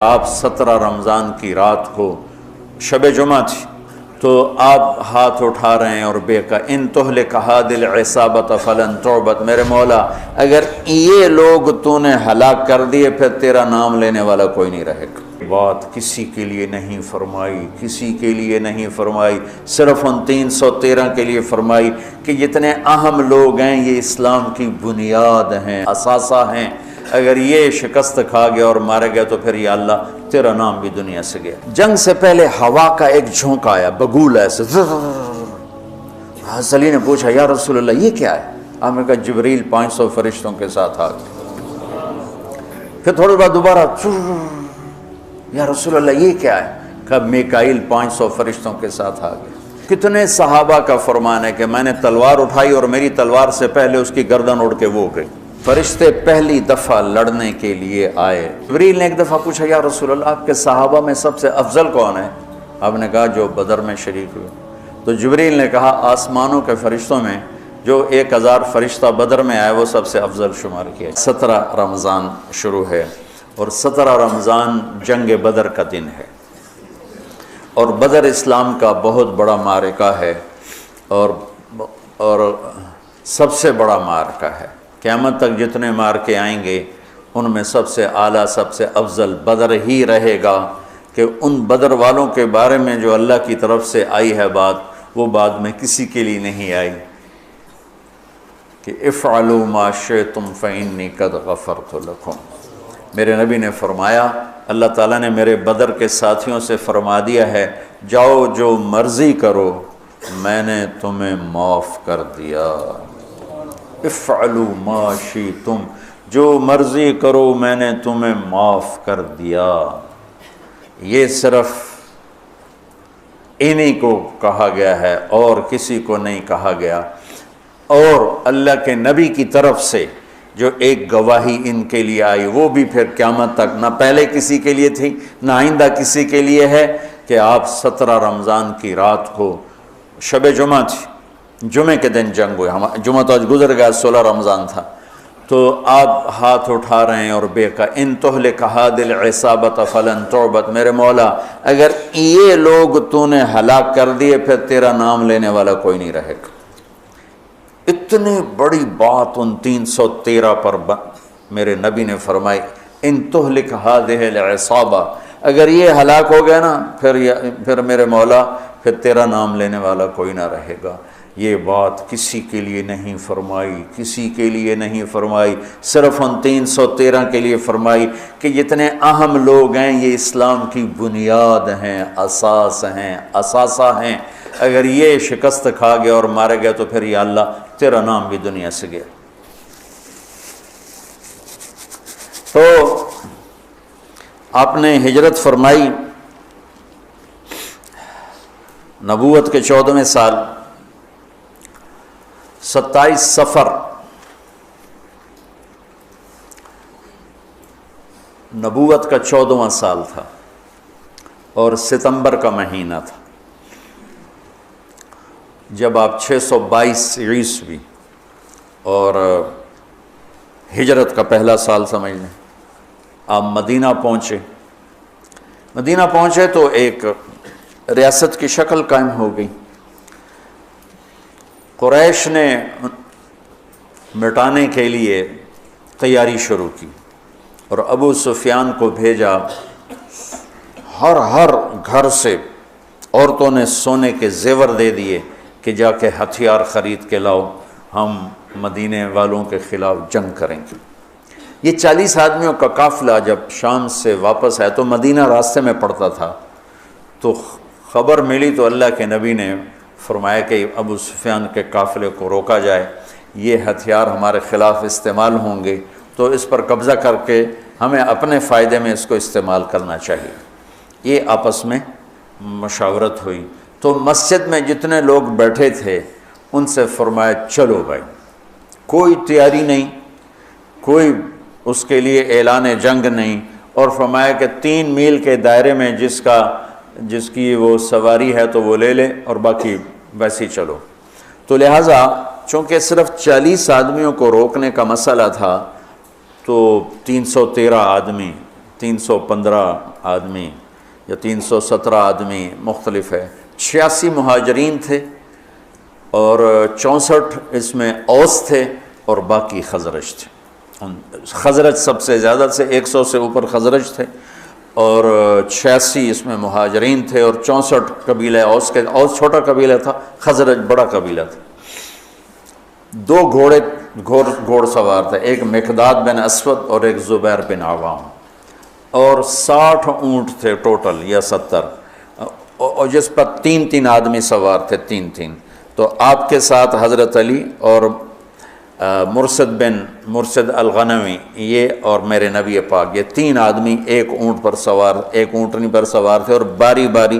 آپ 17 رمضان کی رات کو شب جمعہ تھی تو آپ ہاتھ اٹھا رہے ہیں اور بے کا ان تہلک هذه العصابۃ فلن تعبد، میرے مولا اگر یہ لوگ تو نے ہلاک کر دیے پھر تیرا نام لینے والا کوئی نہیں رہے گا۔ بات کسی کے لیے نہیں فرمائی، کسی کے لیے نہیں فرمائی، صرف ان 313 کے لیے فرمائی کہ جتنے اہم لوگ ہیں یہ اسلام کی بنیاد ہیں، اثاثہ ہیں، اگر یہ شکست کھا گیا اور مارے گیا تو پھر یا اللہ تیرا نام بھی دنیا سے گیا۔ جنگ سے پہلے ہوا کا ایک جھونکا آیا، بگول ایسے، حضرت علی نے پوچھا یا رسول اللہ یہ کیا ہے؟ آپ نے کہا جبریل 500 فرشتوں کے ساتھ آ گئے۔ پھر تھوڑی بعد دوبارہ یا رسول اللہ یہ کیا ہے؟ کہا میکائیل 500 فرشتوں کے ساتھ آ گئے۔ کتنے صحابہ کا فرمان ہے کہ میں نے تلوار اٹھائی اور میری تلوار سے پہلے اس کی گردن اڑ کے وہ گئی۔ فرشتے پہلی دفعہ لڑنے کے لیے آئے۔ جبریل نے ایک دفعہ پوچھا یا رسول اللہ آپ کے صحابہ میں سب سے افضل کون ہے؟ آپ نے کہا جو بدر میں شریک ہوئے۔ تو جبریل نے کہا آسمانوں کے فرشتوں میں جو 1000 فرشتہ بدر میں آئے وہ سب سے افضل شمار کیا۔ 17 رمضان شروع ہے اور 17 رمضان جنگ بدر کا دن ہے، اور بدر اسلام کا بہت بڑا معرکہ ہے اور سب سے بڑا معرکہ ہے۔ قیامت تک جتنے معرکے آئیں گے ان میں سب سے اعلیٰ سب سے افضل بدر ہی رہے گا، کہ ان بدر والوں کے بارے میں جو اللہ کی طرف سے آئی ہے بات، وہ بعد میں کسی کے لیے نہیں آئی کہ افعلوا ما شئتم فإنی قد غفرت لکم۔ میرے نبی نے فرمایا اللہ تعالیٰ نے میرے بدر کے ساتھیوں سے فرما دیا ہے جاؤ جو مرضی کرو میں نے تمہیں معاف کر دیا۔ افعلوا ما شئتم، جو مرضی کرو میں نے تمہیں معاف کر دیا۔ یہ صرف انہی کو کہا گیا ہے اور کسی کو نہیں کہا گیا، اور اللہ کے نبی کی طرف سے جو ایک گواہی ان کے لیے آئی وہ بھی پھر قیامت تک نہ پہلے کسی کے لیے تھی نہ آئندہ کسی کے لیے ہے، کہ آپ 17 رمضان کی رات کو شب جمعہ تھی، جمعے کے دن جنگ ہوئے، جمعہ تو آج گزر گیا، 16 رمضان تھا، تو آپ ہاتھ اٹھا رہے ہیں اور بے کا ان تہلک هذه العصابۃ فلن تعبد، میرے مولا اگر یہ لوگ تو نے ہلاک کر دیے پھر تیرا نام لینے والا کوئی نہیں رہے گا۔ اتنی بڑی بات ان 313 پر میرے نبی نے فرمائی ان تہلک هذه العصابہ، اگر یہ ہلاک ہو گیا نا پھر میرے مولا پھر تیرا نام لینے والا کوئی نہ رہے گا۔ یہ بات کسی کے لیے نہیں فرمائی، کسی کے لیے نہیں فرمائی، صرف ان 313 کے لیے فرمائی کہ جتنے اہم لوگ ہیں یہ اسلام کی بنیاد ہیں، اساس ہیں، اثاثہ ہیں، اگر یہ شکست کھا گیا اور مارے گیا تو پھر یا اللہ تیرا نام بھی دنیا سے گیا۔ تو آپ نے ہجرت فرمائی نبوت کے 14ویں سال 27 صفر نبوت کا 14واں سال تھا اور ستمبر کا مہینہ تھا، جب آپ 622 عیسوی اور ہجرت کا پہلا سال سمجھ لیں، آپ مدینہ پہنچے۔ مدینہ پہنچے تو ایک ریاست کی شکل قائم ہو گئی۔ قریش نے مٹانے کے لیے تیاری شروع کی اور ابو سفیان کو بھیجا، ہر گھر سے عورتوں نے سونے کے زیور دے دیے کہ جا کے ہتھیار خرید کے لاؤ، ہم مدینے والوں کے خلاف جنگ کریں گے۔ یہ 40 آدمیوں کا قافلہ جب شام سے واپس آیا تو مدینہ راستے میں پڑتا تھا، تو خبر ملی تو اللہ کے نبی نے فرمایا کہ ابو سفیان کے قافلے کو روکا جائے، یہ ہتھیار ہمارے خلاف استعمال ہوں گے تو اس پر قبضہ کر کے ہمیں اپنے فائدے میں اس کو استعمال کرنا چاہیے۔ یہ آپس میں مشاورت ہوئی تو مسجد میں جتنے لوگ بیٹھے تھے ان سے فرمایا چلو بھائی، کوئی تیاری نہیں، کوئی اس کے لیے اعلان جنگ نہیں، اور فرمایا کہ 3 میل کے دائرے میں جس کی وہ سواری ہے تو وہ لے لے اور باقی ویسے ہی چلو۔ تو لہٰذا چونکہ صرف 40 آدمیوں کو روکنے کا مسئلہ تھا تو 313 آدمی 315 آدمی یا 317 آدمی مختلف ہے، 86 مہاجرین تھے اور 64 اس میں اوس تھے اور باقی خزرج تھے۔ خزرج سب سے زیادہ سے 100 سے اوپر خزرج تھے اور 86 اس میں مہاجرین تھے اور 64 قبیلہ اوس کے، اوس چھوٹا قبیلہ تھا، خزرج بڑا قبیلہ تھا۔ 2 گھوڑ سوار تھے، ایک مقداد بن اسود اور ایک زبیر بن عوام، اور 60 اونٹ تھے ٹوٹل یا 70، اور جس پر 3 آدمی سوار تھے، 3 تو آپ کے ساتھ حضرت علی اور مرسد الغنوی یہ اور میرے نبی پاک، یہ 3 آدمی ایک اونٹنی پر سوار تھے اور باری باری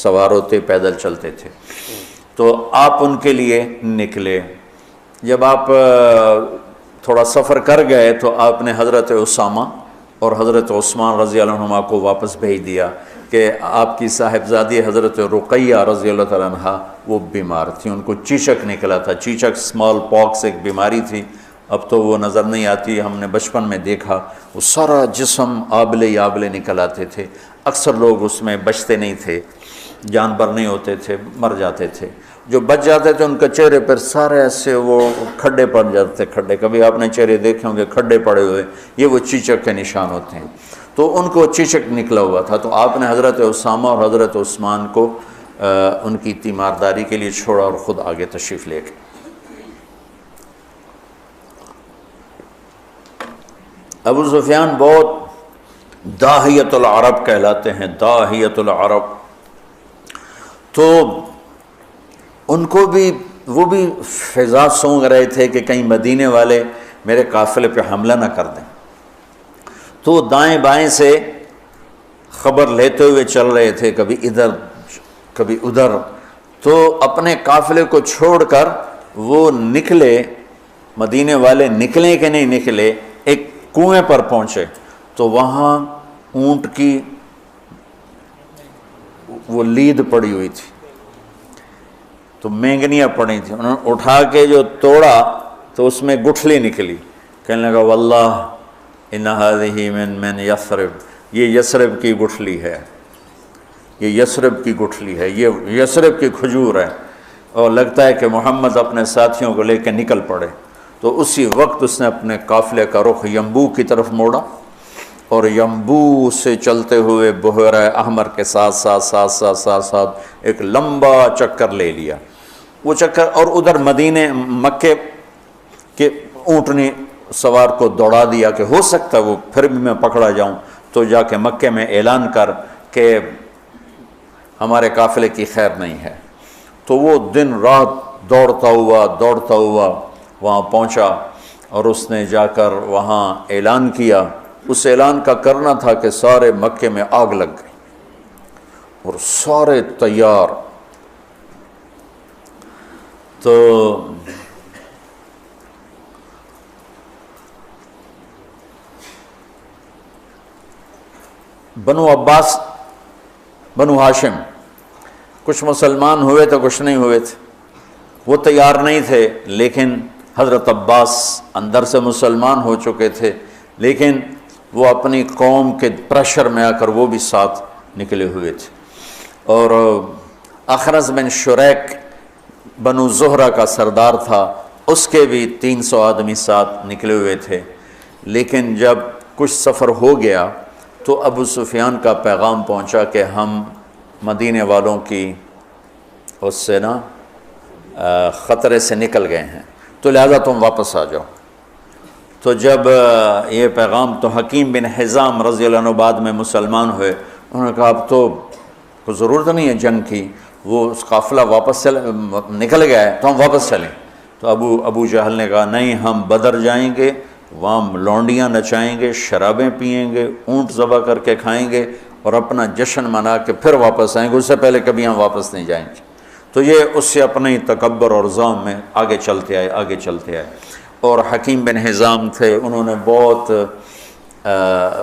سوار ہوتے پیدل چلتے تھے۔ تو آپ ان کے لیے نکلے۔ جب آپ تھوڑا سفر کر گئے تو آپ نے حضرت اسامہ اور حضرت عثمان رضی اللہ عنہما کو واپس بھیج دیا کہ آپ کی صاحبزادی حضرت رقیہ رضی اللہ تعالیٰ عنہ وہ بیمار تھی، ان کو چیچک نکلا تھا، چیچک اسمال پاکس ایک بیماری تھی، اب تو وہ نظر نہیں آتی، ہم نے بچپن میں دیکھا، وہ سارا جسم آبلے نکل آتے تھے، اکثر لوگ اس میں بچتے نہیں تھے، جانور نہیں ہوتے تھے، مر جاتے تھے، جو بچ جاتے تھے ان کے چہرے پر سارے ایسے وہ کھڈے پڑ جاتے تھے، کھڈے، کبھی آپ نے چہرے دیکھے ہوں گے کھڈے پڑے ہوئے، یہ وہ چیچک کے نشان ہوتے ہیں، تو ان کو چیچک نکلا ہوا تھا، تو آپ نے حضرت اسامہ اور حضرت عثمان کو ان کی تیمارداری کے لیے چھوڑا اور خود آگے تشریف لے گئے۔ ابو سفیان بہت داہیت العرب کہلاتے ہیں، داہیت العرب، تو ان کو بھی وہ بھی فضا سونگ رہے تھے کہ کہیں مدینے والے میرے قافلے پہ حملہ نہ کر دیں، تو دائیں بائیں سے خبر لیتے ہوئے چل رہے تھے، کبھی ادھر کبھی ادھر، تو اپنے قافلے کو چھوڑ کر وہ نکلے، مدینے والے نکلیں کہ نہیں نکلے، ایک کنویں پر پہنچے تو وہاں اونٹ کی وہ لید پڑی ہوئی تھی، تو مینگنیاں پڑی تھیں، انہوں نے اٹھا کے جو توڑا تو اس میں گٹھلی نکلی، کہنے لگا واللہ ان هذه من یثرب، یہ یثرب کی گٹھلی ہے، یہ یثرب کی گٹھلی ہے، یہ یثرب کی کھجور ہے، اور لگتا ہے کہ محمد اپنے ساتھیوں کو لے کے نکل پڑے، تو اسی وقت اس نے اپنے قافلے کا رخ ینبوع کی طرف موڑا اور ینبوع سے چلتے ہوئے بحیرہ احمر کے ساتھ ایک لمبا چکر لے لیا، وہ چکر، اور ادھر مدینے مکے کے اونٹنی سوار کو دوڑا دیا کہ ہو سکتا ہے وہ پھر بھی میں پکڑا جاؤں، تو جا کے مکے میں اعلان کر کہ ہمارے قافلے کی خیر نہیں ہے، تو وہ دن رات دوڑتا ہوا وہاں پہنچا اور اس نے جا کر وہاں اعلان کیا، اس اعلان کا کرنا تھا کہ سارے مکے میں آگ لگ گئی اور سارے تیار، تو بنو عباس، بنو ہاشم، کچھ مسلمان ہوئے تو کچھ نہیں ہوئے تھے، وہ تیار نہیں تھے، لیکن حضرت عباس اندر سے مسلمان ہو چکے تھے، لیکن وہ اپنی قوم کے پریشر میں آ کر وہ بھی ساتھ نکلے ہوئے تھے، اور اخرس بن شریک بنو زہرہ کا سردار تھا، اس کے بھی 300 آدمی ساتھ نکلے ہوئے تھے، لیکن جب کچھ سفر ہو گیا تو ابو سفیان کا پیغام پہنچا کہ ہم مدینے والوں کی اس سے خطرے سے نکل گئے ہیں، تو لہذا تم واپس آ جاؤ۔ تو جب یہ پیغام، تو حکیم بن حزام رضی اللہ عنہ بعد میں مسلمان ہوئے، انہوں نے کہا اب تو کوئی ضرورت نہیں ہے جنگ کی، وہ اس قافلہ واپس نکل گیا ہے تو ہم واپس چلیں، تو ابو جہل نے کہا نہیں، ہم بدر جائیں گے، وہاں لونڈیاں نچائیں گے، شرابیں پئیں گے، اونٹ ذبح کر کے کھائیں گے اور اپنا جشن منا کے پھر واپس آئیں گے، اس سے پہلے کبھی ہم واپس نہیں جائیں گے۔ تو یہ اس سے اپنے تکبر اور ظلم میں آگے چلتے آئے، اور حکیم بن حزام تھے، انہوں نے بہت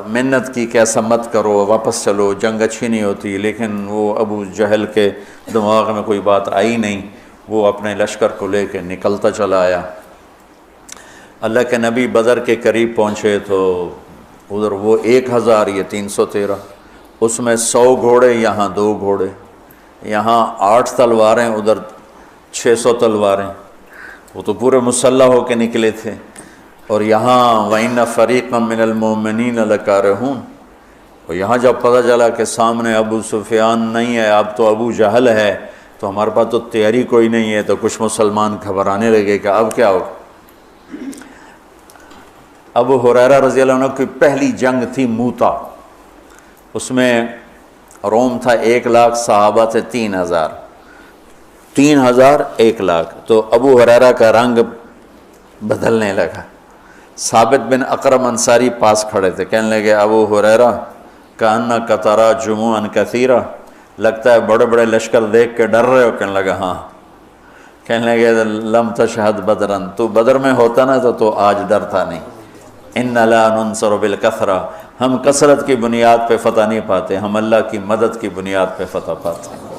منت کی کہ ایسا مت کرو، واپس چلو، جنگ اچھی نہیں ہوتی، لیکن وہ ابو جہل کے دماغ میں کوئی بات آئی نہیں، وہ اپنے لشکر کو لے کے نکلتا چلا آیا۔ اللہ کے نبی بدر کے قریب پہنچے تو ادھر وہ 1000 یہ 313، اس میں 100 گھوڑے، یہاں 2 گھوڑے، یہاں 8 تلواریں، ادھر 600 تلواریں، وہ تو پورے مسلح ہو کے نکلے تھے۔ اور یہاں وَإِنَّ فَرِيقًا مِّنَ الْمُؤْمِنِينَ لَكَارِهُونَ، اور یہاں جب پتہ چلا کہ سامنے ابو سفیان نہیں ہے، اب تو ابو جہل ہے، تو ہمارے پاس تو تیاری کوئی نہیں ہے، تو کچھ مسلمان گھبرانے لگے کہ اب کیا ہو۔ ابو ہریرہ رضی اللہ عنہ کی پہلی جنگ تھی موتا، اس میں روم تھا 1 لاکھ، صحابہ تھے 3000، 3000 1 لاکھ، تو ابو ہریرہ کا رنگ بدلنے لگا۔ ثابت بن اقرم انصاری پاس کھڑے تھے، کہنے لگے ابو ہریرہ کأنک تری جموعا کثیرا، لگتا ہے بڑے بڑے لشکر دیکھ کے ڈر رہے ہو؟ کہنے لگا ہاں۔ کہنے لگے لم تشہد بدرن، تو بدر میں ہوتا نا تو آج ڈرتا نہیں۔ ان لا ننصر بالکثرہ، ہم کثرت کی بنیاد پہ فتح نہیں پاتے، ہم اللہ کی مدد کی بنیاد پہ فتح پاتے ہیں۔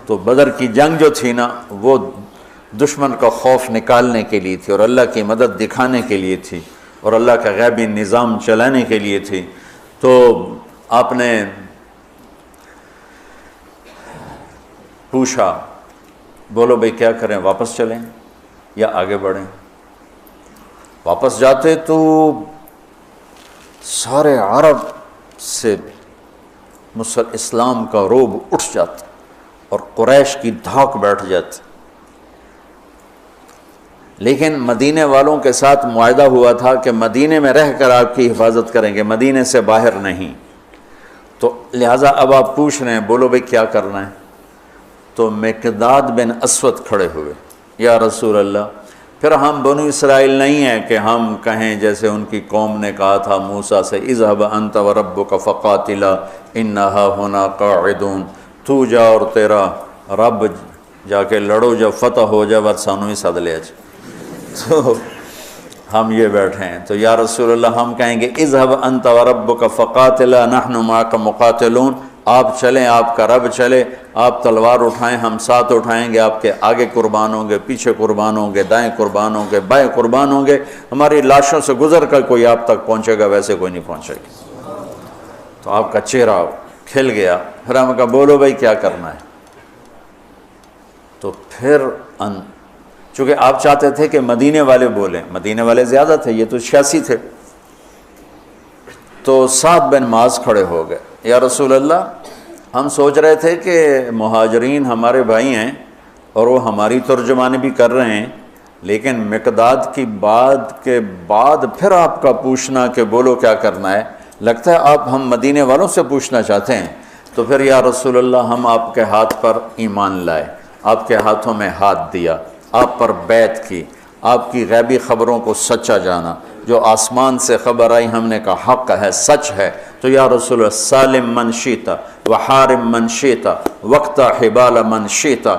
تو بدر کی جنگ جو تھی نا، وہ دشمن کا خوف نکالنے کے لیے تھی، اور اللہ کی مدد دکھانے کے لیے تھی، اور اللہ کا غیبی نظام چلانے کے لیے تھی۔ تو آپ نے پوچھا، بولو بھئی کیا کریں، واپس چلیں یا آگے بڑھیں؟ واپس جاتے تو سارے عرب سے اسلام کا رعب اٹھ جاتا اور قریش کی دھاک بیٹھ جاتی، لیکن مدینے والوں کے ساتھ معاہدہ ہوا تھا کہ مدینے میں رہ کر آپ کی حفاظت کریں گے، مدینے سے باہر نہیں۔ تو لہٰذا اب آپ پوچھ رہے ہیں بولو بھئی کیا کرنا ہے؟ تو مقداد بن اسود کھڑے ہوئے، یا رسول اللہ، پھر ہم بنو اسرائیل نہیں ہیں کہ ہم کہیں جیسے ان کی قوم نے کہا تھا موسیٰ سے اذهب انت وربک فقاتلا انا ہاہنا قاعدون، تو جا اور تیرا رب جا کے لڑو، جب فتح ہو جائے سانو ہی سد لیا جائے۔ تو ہم یہ بیٹھے ہیں، تو یا رسول اللہ ہم کہیں گے اذهب انت وربک فقاتلا نحن معک مقاتلون، آپ چلیں، آپ کا رب چلے، آپ تلوار اٹھائیں، ہم ساتھ اٹھائیں گے، آپ کے آگے قربان ہوں گے، پیچھے قربان ہوں گے، دائیں قربان ہوں گے، بائیں قربان ہوں گے، ہماری لاشوں سے گزر کر کوئی آپ تک پہنچے گا، ویسے کوئی نہیں پہنچے گا۔ تو آپ کا چہرہ کھل گیا۔ پھر ہم کہا بولو بھائی کیا کرنا ہے؟ تو پھر چونکہ آپ چاہتے تھے کہ مدینے والے بولیں، مدینے والے زیادہ تھے، یہ تو 86 تھے، تو سعد بن معاذ کھڑے ہو گئے، یا رسول اللہ ہم سوچ رہے تھے کہ مہاجرین ہمارے بھائی ہیں اور وہ ہماری ترجمانی بھی کر رہے ہیں، لیکن مقداد کی بات کے بعد پھر آپ کا پوچھنا کہ بولو کیا کرنا ہے، لگتا ہے آپ ہم مدینے والوں سے پوچھنا چاہتے ہیں۔ تو پھر یا رسول اللہ ہم آپ کے ہاتھ پر ایمان لائے، آپ کے ہاتھوں میں ہاتھ دیا، آپ پر بیعت کی، آپ کی غیبی خبروں کو سچا جانا، جو آسمان سے خبر آئی ہم نے کہا حق ہے، سچ ہے۔ تو یا رسول اللہ سالم من شیتا وحارم من شیتا وقت حبال من شیتا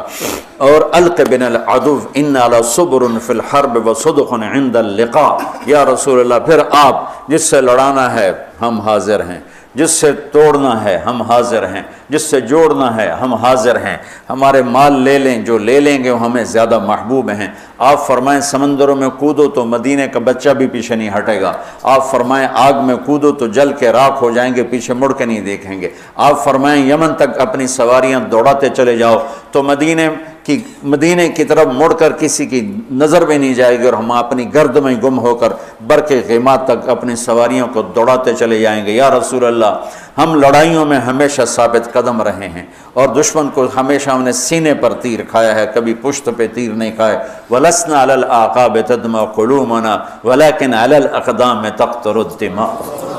اور الق بن العدو ان علی صبر فی الحرب وصدق عند اللقاء، یا رسول اللہ پھر آپ جس سے لڑانا ہے ہم حاضر ہیں، جس سے توڑنا ہے ہم حاضر ہیں، جس سے جوڑنا ہے ہم حاضر ہیں، ہمارے مال لے لیں، جو لے لیں گے وہ ہمیں زیادہ محبوب ہیں۔ آپ فرمائیں سمندروں میں کودو تو مدینے کا بچہ بھی پیچھے نہیں ہٹے گا، آپ فرمائیں آگ میں کودو تو جل کے راکھ ہو جائیں گے، پیچھے مڑ کے نہیں دیکھیں گے، آپ فرمائیں یمن تک اپنی سواریاں دوڑاتے چلے جاؤ تو مدینے کی طرف مڑ کر کسی کی نظر بھی نہیں جائے گی، اور ہم اپنی گرد میں گم ہو کر برق غیمات تک اپنی سواریوں کو دوڑاتے چلے جائیں گے۔ یا رسول اللہ ہم لڑائیوں میں ہمیشہ ثابت قدم رہے ہیں، اور دشمن کو ہمیشہ ہم نے سینے پر تیر کھایا ہے، کبھی پشت پہ تیر نہیں کھائے۔ وَلَسْنَا عَلَى الْأَعْقَابِ تَدْمَعُ قُلُوبُنَا وَلَكِنْ عَلَى الْأَقْدَامِ تَقْطُرُ الدِّمَاءُ۔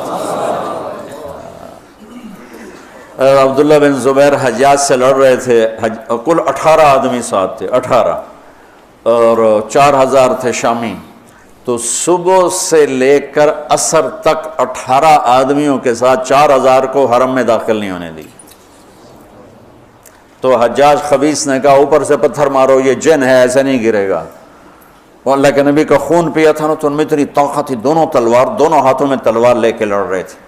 عبداللہ بن زبیر حجاج سے لڑ رہے تھے، کل 18 آدمی ساتھ تھے، 18 اور 4000 تھے شامی، تو صبح سے لے کر عصر تک 18 آدمیوں کے ساتھ 4000 کو حرم میں داخل نہیں ہونے دی۔ تو حجاج خبیث نے کہا اوپر سے پتھر مارو، یہ جن ہے، ایسے نہیں گرے گا۔ وہ اللہ کے نبی کا خون پیا تھا نا، تو ان میں اتنی طاقت تھی، دونوں ہاتھوں میں تلوار لے کے لڑ رہے تھے،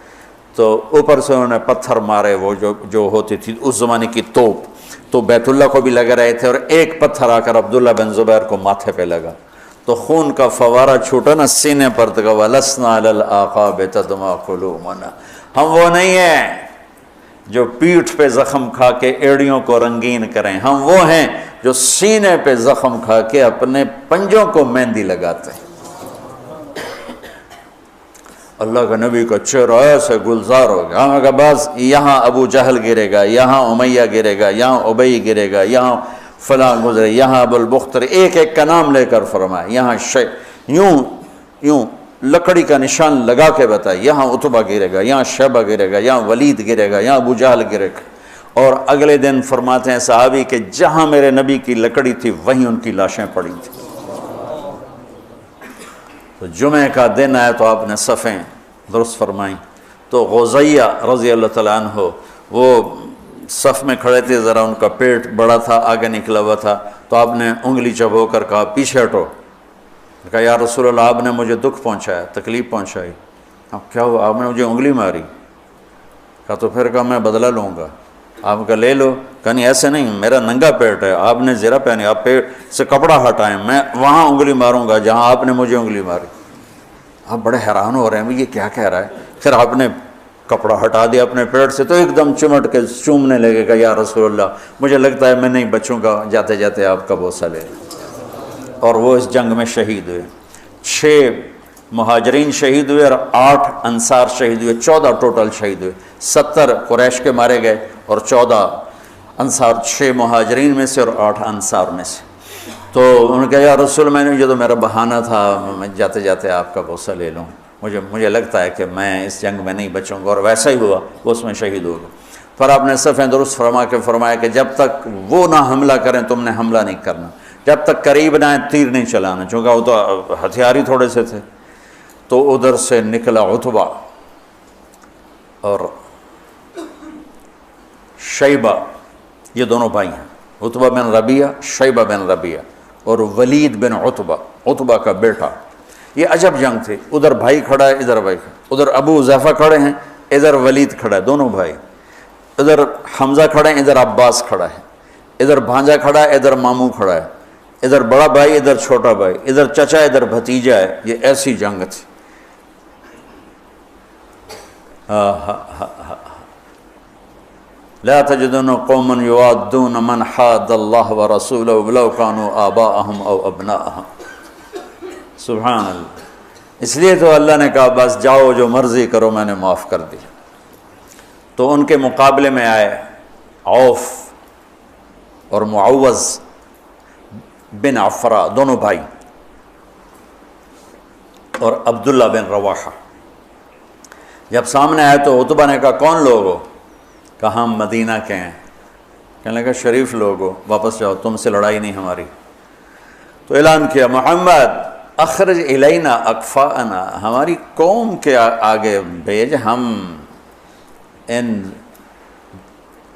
تو اوپر سے انہوں نے پتھر مارے، وہ جو ہوتی تھی اس زمانے کی توپ، تو بیت اللہ کو بھی لگ رہے تھے، اور ایک پتھر آ کر عبداللہ بن زبیر کو ماتھے پہ لگا، تو خون کا فوارہ چھوٹا نا سینے پر تو وَلَسْنَا عَلَى الْآقَابِ تَدْمَا قُلُوبُنَا، ہم وہ نہیں ہیں جو پیٹھ پہ زخم کھا کے ایڑیوں کو رنگین کریں، ہم وہ ہیں جو سینے پہ زخم کھا کے اپنے پنجوں کو مہندی لگاتے ہیں۔ اللہ کا نبی کا چہرہ ایسے گلزار ہو گیا، ہم کا بعض یہاں ابو جہل گرے گا، یہاں امیہ گرے گا، یہاں ابی گرے گا، یہاں فلاں گزرے، یہاں ابو البختر، ایک ایک کا نام لے کر فرمائے، یہاں یوں لکڑی کا نشان لگا کے بتائے، یہاں عتبہ گرے گا، یہاں شیبہ گرے گا، یہاں ولید گرے گا، یہاں ابو جہل گرے گا۔ اور اگلے دن فرماتے ہیں صحابی کہ جہاں میرے نبی کی لکڑی تھی وہیں ان کی لاشیں پڑی تھیں۔ تو جمعہ کا دن آیا تو آپ نے صفیں درست فرمائیں، تو غزیہ رضی اللہ تعالیٰ عنہ وہ صف میں کھڑے تھے، ذرا ان کا پیٹ بڑا تھا، آگے نکلا ہوا تھا، تو آپ نے انگلی چبو کر کہا پیچھے ہٹو، کہا یا رسول اللہ آپ نے مجھے دکھ پہنچایا، تکلیف پہنچائی۔ اب کیا ہوا؟ آپ نے مجھے انگلی ماری۔ کہا تو پھر کہا میں بدلہ لوں گا۔ آپ کا لے لو۔ کہا نہیں ایسے نہیں، میرا ننگا پیٹ ہے، آپ نے زرہ پہنی، آپ پیٹ سے کپڑا ہٹائیں، میں وہاں انگلی ماروں گا جہاں آپ نے مجھے انگلی ماری۔ آپ بڑے حیران ہو رہے ہیں یہ کیا کہہ رہا ہے۔ پھر آپ نے کپڑا ہٹا دیا اپنے پیٹ سے، تو ایک دم چمٹ کے چومنے لگے گا، یا رسول اللہ مجھے لگتا ہے میں نہیں بچوں گا، جاتے جاتے آپ کا بوسہ لے۔ اور وہ اس جنگ میں شہید ہوئے، 6 مہاجرین شہید ہوئے اور 8 انصار شہید ہوئے، 14 ٹوٹل شہید ہوئے، 70 قریش کے مارے گئے اور 14 انصار، 6 مہاجرین میں سے اور 8 انصار میں سے۔ تو انہوں نے کہا یا رسول میں نے یہ تو میرا بہانہ تھا، میں جاتے جاتے آپ کا بوسہ لے لوں، مجھے لگتا ہے کہ میں اس جنگ میں نہیں بچوں گا، اور ویسا ہی ہوا، وہ اس میں شہید ہو گئے۔ پھر آپ نے صفیں درست فرما کے فرمایا کہ جب تک وہ نہ حملہ کریں تم نے حملہ نہیں کرنا، جب تک قریب نہ آئیں تیر نہیں چلانا، چونکہ وہ تو ہتھیار ہی تھوڑے سے تھے۔ تو ادھر سے نکلا عتبہ اور شیبہ، یہ دونوں بھائی ہیں، عتبہ بن ربیعہ، شیبہ بن ربیعہ، اور ولید بن عتبہ، عتبہ کا بیٹا۔ یہ عجب جنگ تھی، ادھر بھائی کھڑا ہے، ادھر بھائی کھڑا، ادھر ابو حذیفہ کھڑے ہیں، ادھر ولید کھڑا ہے، دونوں بھائی، ادھر حمزہ کھڑے ہیں، ادھر عباس کھڑا ہے، ادھر بھانجا کھڑا ہے، ادھر ماموں کھڑا ہے، ادھر بڑا بھائی، ادھر چھوٹا بھائی، ادھر چچا، ادھر بھتیجا ہے۔ یہ ایسی جنگ تھی۔ لا تجدن قوما یوادون من حاد اللہ ورسولہ ولو کانوا آباءہم او ابناءہم۔ سبحان اللہ۔ اس لیے تو اللہ نے کہا بس جاؤ جو مرضی کرو، میں نے معاف کر دی۔ تو ان کے مقابلے میں آئے عوف اور معوذ بن عفرا، دونوں بھائی، اور عبداللہ بن رواحہ۔ جب سامنے آئے تو عتبہ نے کہا کون لوگ ہو؟ کہا ہم مدینہ کے ہیں۔ کہنے لگا شریف لوگ ہو، واپس جاؤ، تم سے لڑائی نہیں ہماری۔ تو اعلان کیا محمد اخرج الینا اکفاءنا، ہماری قوم کے آگے بھیج، ہم ان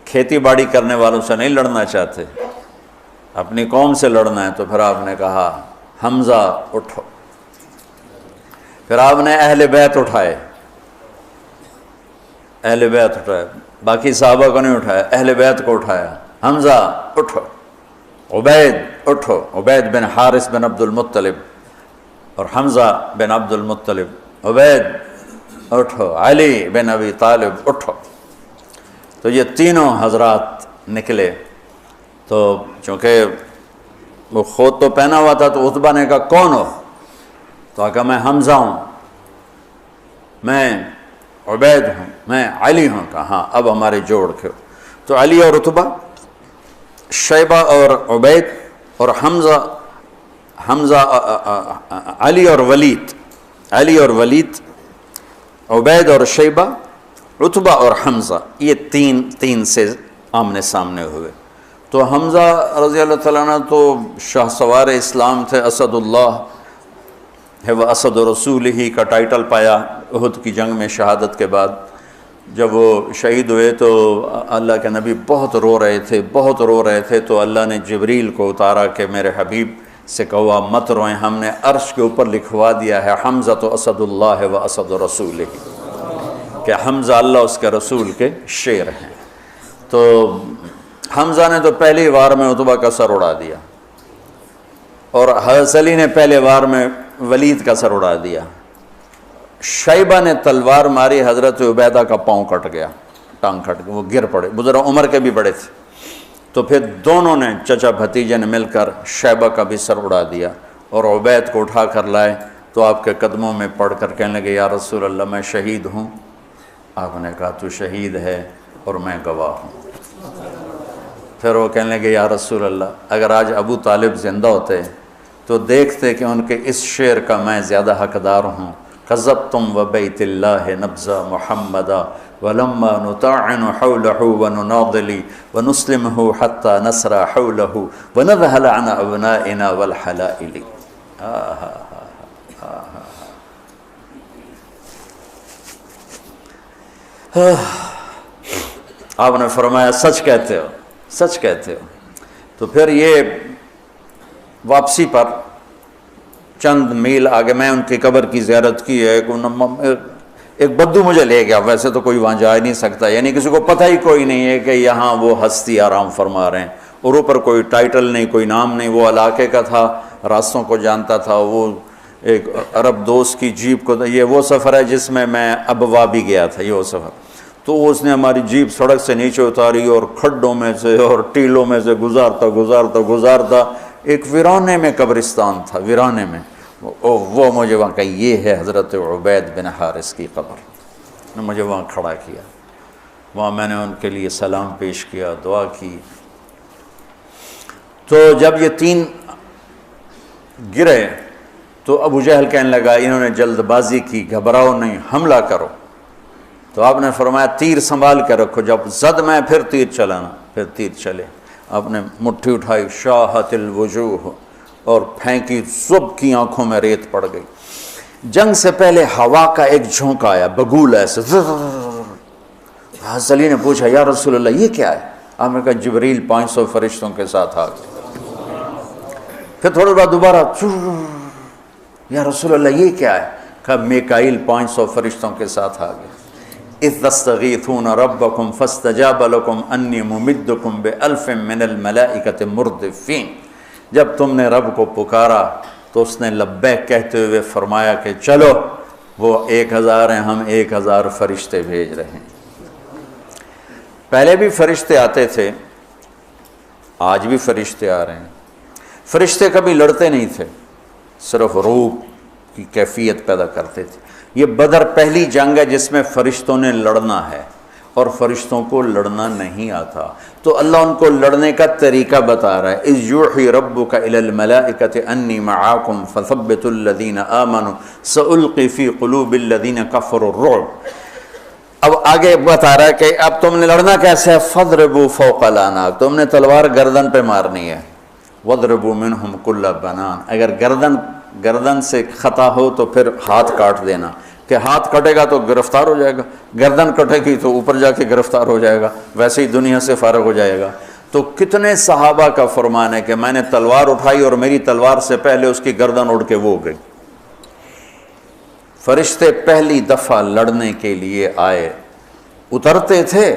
کھیتی باڑی کرنے والوں سے نہیں لڑنا چاہتے، اپنی قوم سے لڑنا ہے۔ تو پھر آپ نے کہا حمزہ اٹھو، پھر آپ نے اہل بیت اٹھائے، اہل بیت اٹھائے، باقی صحابہ کو نہیں اٹھایا، اہل بیت کو اٹھایا۔ حمزہ اٹھو، عبید اٹھو، عبید بن حارث بن عبد المطلب، اور حمزہ بن عبد المطلب، عبید اٹھو، علی بن ابی طالب اٹھو۔ تو یہ تینوں حضرات نکلے۔ تو چونکہ وہ خود تو پہنا ہوا تھا تو عتبہ نے کہا کون ہو؟ تو کہا میں حمزہ ہوں، میں عبید ہوں، میں علی ہوں۔ کہا ہاں اب ہمارے جوڑ کے ہو۔ تو علی اور عتبہ، شیبہ اور عبید، اور حمزہ علی اور ولید، عبید اور شیبہ، عتبہ اور حمزہ، یہ تین سے آمنے سامنے ہوئے۔ تو حمزہ رضی اللہ تعالیٰ عنہ تو شاہ سوار اسلام تھے، اسد اللہ ہے وہ اسد رسول ہی کا ٹائٹل پایا احد کی جنگ میں شہادت کے بعد۔ جب وہ شہید ہوئے تو اللہ کے نبی بہت رو رہے تھے، تو اللہ نے جبریل کو اتارا کہ میرے حبیب سے کہا مت روئیں، ہم نے عرش کے اوپر لکھوا دیا ہے حمزہ تو اسد اللہ و اسد رسول ہی، کہ حمزہ اللہ اس کے رسول کے شیر ہیں۔ تو حمزہ نے تو پہلی وار میں عتبہ کا سر اڑا دیا، اور حضرت علی نے پہلے وار میں ولید کا سر اڑا دیا، شیبہ نے تلوار ماری، حضرت عبیدہ کا پاؤں کٹ گیا، ٹانگ کٹ گیا، وہ گر پڑے، بزرگ عمر کے بھی بڑے تھے۔ تو پھر دونوں نے چچا بھتیجے نے مل کر شیبہ کا بھی سر اڑا دیا اور عبید کو اٹھا کر لائے، تو آپ کے قدموں میں پڑھ کر کہنے لگے یا رسول اللہ میں شہید ہوں۔ آپ نے کہا تو شہید ہے اور میں گواہ ہوں۔ پھر وہ کہنے لگے یا رسول اللہ اگر آج ابو طالب زندہ ہوتے تو دیکھتے کہ ان کے اس شعر کا میں زیادہ حقدار ہوں، کذبتم وبیت اللہ نبذا محمدا ولما نطاعن حولہ ونناضلی ونسلمہ حتی نسرى حولہ ونذہل عن ابنائنا والحلائل۔ آپ نے فرمایا سچ کہتے ہو، سچ کہتے ہو۔ تو پھر یہ واپسی پر چند میل آگے میں ان کی قبر کی زیارت کی ہے، ایک بدو مجھے لے گیا، ویسے تو کوئی وہاں جا ہی نہیں سکتا، یعنی کسی کو پتہ ہی کوئی نہیں ہے کہ یہاں وہ ہستی آرام فرما رہے ہیں، اور اوپر کوئی ٹائٹل نہیں، کوئی نام نہیں، وہ علاقے کا تھا، راستوں کو جانتا تھا۔ وہ ایک عرب دوست کی جیپ کو، یہ وہ سفر ہے جس میں میں ابوا بھی گیا تھا، یہ وہ سفر، تو اس نے ہماری جیپ سڑک سے نیچے اتاری اور کھڈوں میں سے اور ٹیلوں میں سے گزارتا ایک ویرانے میں قبرستان تھا، ویرانے میں، وہ مجھے وہاں کہا یہ ہے حضرت عبید بن حارث کی قبر، نے مجھے وہاں کھڑا کیا، وہاں میں نے ان کے لیے سلام پیش کیا، دعا کی۔ تو جب یہ تین گرے تو ابو جہل کہنے لگا انہوں نے جلد بازی کی، گھبراؤ نہیں، حملہ کرو۔ تو آپ نے فرمایا تیر سنبھال کے رکھو، جب زد میں پھر تیر چلانا، پھر تیر چلے۔ آپ نے مٹھی اٹھائی، شاہت الوجوہ، اور پھینکی، سب کی آنکھوں میں ریت پڑ گئی۔ جنگ سے پہلے ہوا کا ایک جھونکا آیا، بگول ایسے، حضرت علی نے پوچھا یا رسول اللہ یہ کیا ہے؟ آپ نے کہا جبریل 500 فرشتوں کے ساتھ آ گئے۔ پھر تھوڑی بعد دوبارہ یا رسول اللہ یہ کیا ہے؟ کہا میکائیل 500 فرشتوں کے ساتھ آ گئے۔ اذ تستغیثون ربکم فاستجاب لکم انی ممدکم بألف من الملائکۃ مردفین، جب تم نے رب کو پکارا تو اس نے لبیک کہتے ہوئے فرمایا کہ چلو وہ 1000 ہیں، ہم 1000 فرشتے بھیج رہے ہیں۔ پہلے بھی فرشتے آتے تھے، آج بھی فرشتے آ رہے ہیں۔ فرشتے کبھی لڑتے نہیں تھے، صرف روح کی کیفیت پیدا کرتے تھے۔ یہ بدر پہلی جنگ ہے جس میں فرشتوں نے لڑنا ہے، اور فرشتوں کو لڑنا نہیں آتا، تو اللہ ان کو لڑنے کا طریقہ بتا رہا ہے۔ اذ یوحی ربک الی الملائکۃ انی معاکم فثبتوا الذین آمنوا سألقی فی قلوب الذین کفروا الرعب۔ اب آگے بتا رہا ہے کہ اب تم نے لڑنا کیسے ہے، فضربوا فوق الاعناق، تم نے تلوار گردن پہ مارنی ہے، وضربوا منہم کل بنان، اگر گردن سے خطا ہو تو پھر ہاتھ کاٹ دینا، کہ ہاتھ کٹے گا تو گرفتار ہو جائے گا، گردن کٹے گی تو اوپر جا کے گرفتار ہو جائے گا، ویسے ہی دنیا سے فارغ ہو جائے گا۔ تو کتنے صحابہ کا فرمان ہے کہ میں نے تلوار اٹھائی اور میری تلوار سے پہلے اس کی گردن اڑ کے وہ گئی۔ فرشتے پہلی دفعہ لڑنے کے لیے آئے، اترتے تھے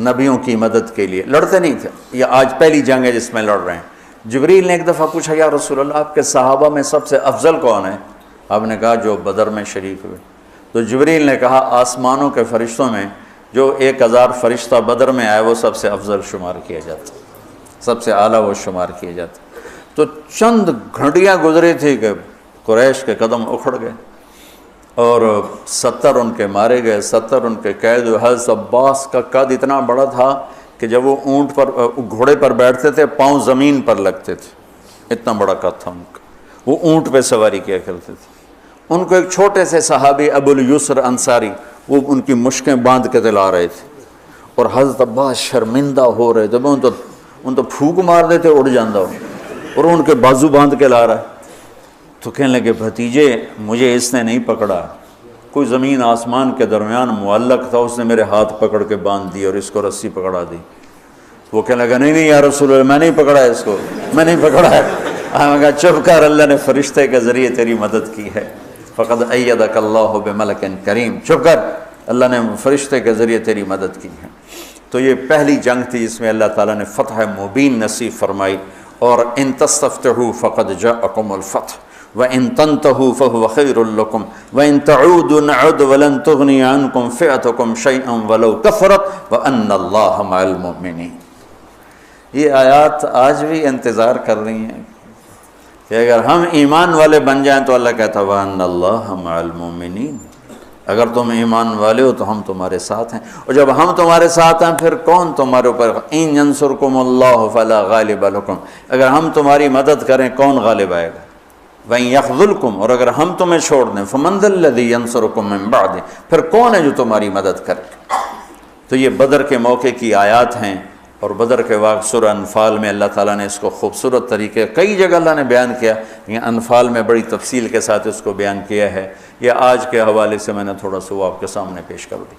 نبیوں کی مدد کے لیے، لڑتے نہیں تھے۔ یہ آج پہلی جنگ ہے جس میں لڑ رہے ہیں۔ جبریل نے ایک دفعہ پوچھا یا رسول اللہ آپ کے صحابہ میں سب سے افضل کون ہے؟ آپ نے کہا جو بدر میں شریک ہوئے۔ تو جبریل نے کہا آسمانوں کے فرشتوں میں جو 1000 فرشتہ بدر میں آئے وہ سب سے افضل شمار کیا جاتا، سب سے اعلیٰ وہ شمار کیا جاتا۔ تو چند گھنٹیاں گزری تھی کہ قریش کے قدم اکھڑ گئے اور 70 ان کے مارے گئے، 70 ان کے قید ہوئے۔ حضرت عباس کا قد اتنا بڑا تھا کہ جب وہ اونٹ پر گھوڑے پر بیٹھتے تھے پاؤں زمین پر لگتے تھے، اتنا بڑا قد تھا ان کا، وہ اونٹ پہ سواری کیا کرتے تھے۔ ان کو ایک چھوٹے سے صحابی ابو الیسر انصاری وہ ان کی مشکیں باندھ کے دلا رہے تھے، اور حضرت عباس شرمندہ ہو رہے تھے، ان تو پھونک مار دیتے اڑ جاندہ ہو، اور ان کے بازو باندھ کے لا رہا ہے۔ تو کہنے لگے بھتیجے مجھے اس نے نہیں پکڑا، کوئی زمین آسمان کے درمیان معلق تھا، اس نے میرے ہاتھ پکڑ کے باندھ دی اور اس کو رسی پکڑا دی۔ وہ کہنے لگا نہیں یا رسول اللہ میں نہیں پکڑا ہے اس کو، میں نہیں پکڑا ہے۔ ہم کہا چپ کر، اللہ نے فرشتے کے ذریعے تیری مدد کی ہے، فقد ایدک اللہ بملک کریم، چپ کر، اللہ نے فرشتے کے ذریعے تیری مدد کی ہے۔ تو یہ پہلی جنگ تھی جس میں اللہ تعالیٰ نے فتح مبین نصیب فرمائی، اور ان تستفتحوا فقد جاءکم الفتح وَإِن تَنْتَهُوا فَهُوَ خَيْرٌ لَكُمْ وَإِن تَعُودُوا نَعُدْ وَلَن تُغْنِيَ عَنْكُمْ فِئَتُكُمْ شَيْئًا وَلَوْ كَفَرَتْ وَأَنَّ اللَّهَ مَعَ الْمُؤْمِنِينَ۔ یہ آیات آج بھی انتظار کر رہی ہیں کہ اگر ہم ایمان والے بن جائیں تو اللہ کہتا ہے وَأَنَّ اللَّهَ مَعَ الْمُؤْمِنِينَ، اگر تم ایمان والے ہو تو ہم تمہارے ساتھ ہیں، اور جب ہم تمہارے ساتھ ہیں پھر کون تمہارے اوپر؟ إِن يَنْصُرْكُمُ اللَّهُ فَلَا غَالِبَ لَكُمْ، اگر ہم تمہاری مدد کریں کون غالب آئے گا؟ وَإِن يَخْذُلْكُمْ، اور اگر ہم تمہیں چھوڑ دیں فَمَنْ ذَا الَّذِي يَنْصُرُكُمْ مِنْ بَعْدِهِ، پھر کون ہے جو تمہاری مدد کرے؟ تو یہ بدر کے موقع کی آیات ہیں، اور بدر کے واقع سورہ انفال میں اللہ تعالیٰ نے اس کو خوبصورت طریقے کئی جگہ اللہ نے بیان کیا، یہ انفال میں بڑی تفصیل کے ساتھ اس کو بیان کیا ہے۔ یہ آج کے حوالے سے میں نے تھوڑا سا وہ آپ کے سامنے پیش کر دی۔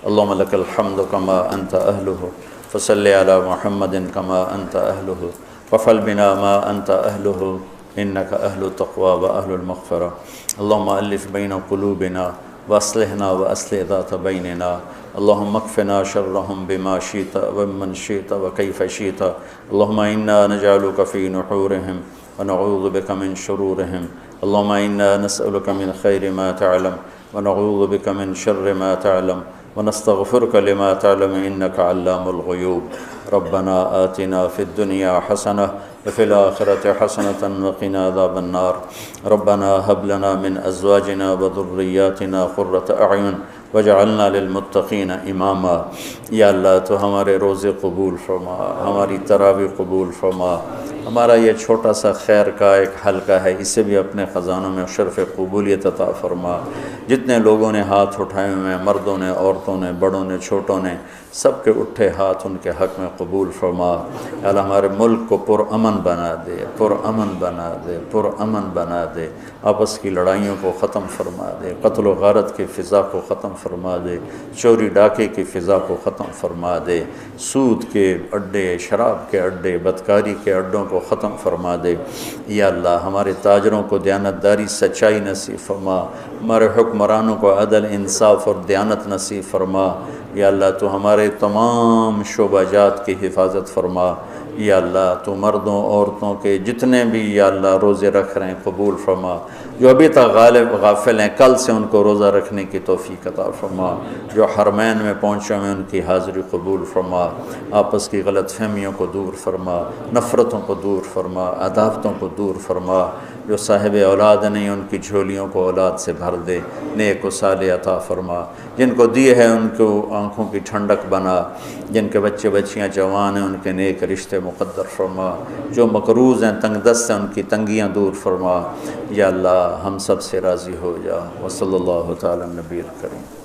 اللہم لک الحمد کما انت اہلہ فصلی علی محمد کما انت اہلہ وفعل بنا ما انت اہلہ انک اہل التقوی و اہل المغفرہ۔ اللہم الف بین قلوبنا واصلحنا واصلح ذات بیننا، اللہم اکفنا شرہم بما شئت ومن شئت وکیف شئت، اللہم انا نجعلک فی نحورہم ونعوذ بک من شرورہم، اللہم انا نسألک من خیر ما تعلم ونعوذ بک من شر ما تعلم ونستغفرک لما تعلم انک علام الغیوب۔ ربنا آتنا فی الدنیا حسنہ وفي الآخرة حسنة وقنا عذاب النار، ربنا هب لنا من أزواجنا وذرياتنا قرة أعين وجعلنا للمتقین اماما۔ یا اللہ تو ہمارے روزے قبول فرما، ہماری تراویح قبول فرما، ہمارا یہ چھوٹا سا خیر کا ایک حلقہ ہے اسے بھی اپنے خزانوں میں شرف قبولیت عطا فرما۔ جتنے لوگوں نے ہاتھ اٹھائے ہوئے ہیں، مردوں نے، عورتوں نے، بڑوں نے، چھوٹوں نے، سب کے اٹھے ہاتھ ان کے حق میں قبول فرما۔ یا اللہ ہمارے ملک کو پرامن بنا دے، پرامن بنا دے، پرامن بنا دے، آپس کی لڑائیوں کو ختم فرما دے، قتل و غارت کی فضا کو ختم فرما دے، چوری ڈاکے کی فضا کو ختم فرما دے، سود کے اڈے، شراب کے اڈے، بدکاری کے اڈوں کو ختم فرما دے۔ یا اللہ ہمارے تاجروں کو دیانتداری، سچائی نصیب فرما، ہمارے حکمرانوں کو عدل، انصاف اور دیانت نصیب فرما۔ یا اللہ تو ہمارے تمام شعبہ جات کی حفاظت فرما۔ یا اللہ تو مردوں عورتوں کے جتنے بھی یا اللہ روزے رکھ رہے ہیں قبول فرما، جو ابھی تک غافل ہیں کل سے ان کو روزہ رکھنے کی توفیق عطا فرما، جو حرمین میں پہنچے ہوئے ان کی حاضری قبول فرما، آپس کی غلط فہمیوں کو دور فرما، نفرتوں کو دور فرما، عداوتوں کو دور فرما، جو صاحب اولاد نہیں ان کی جھولیوں کو اولاد سے بھر دے، نیک و صالح عطا فرما، جن کو دیے ہیں ان کو آنکھوں کی ٹھنڈک بنا، جن کے بچے بچیاں جوان ہیں ان کے نیک رشتے مقدر فرما، جو مقروض ہیں تنگ دست ہیں ان کی تنگیاں دور فرما۔ یا اللہ ہم سب سے راضی ہو جا۔ وصلی اللہ تعالی نبی الکریم۔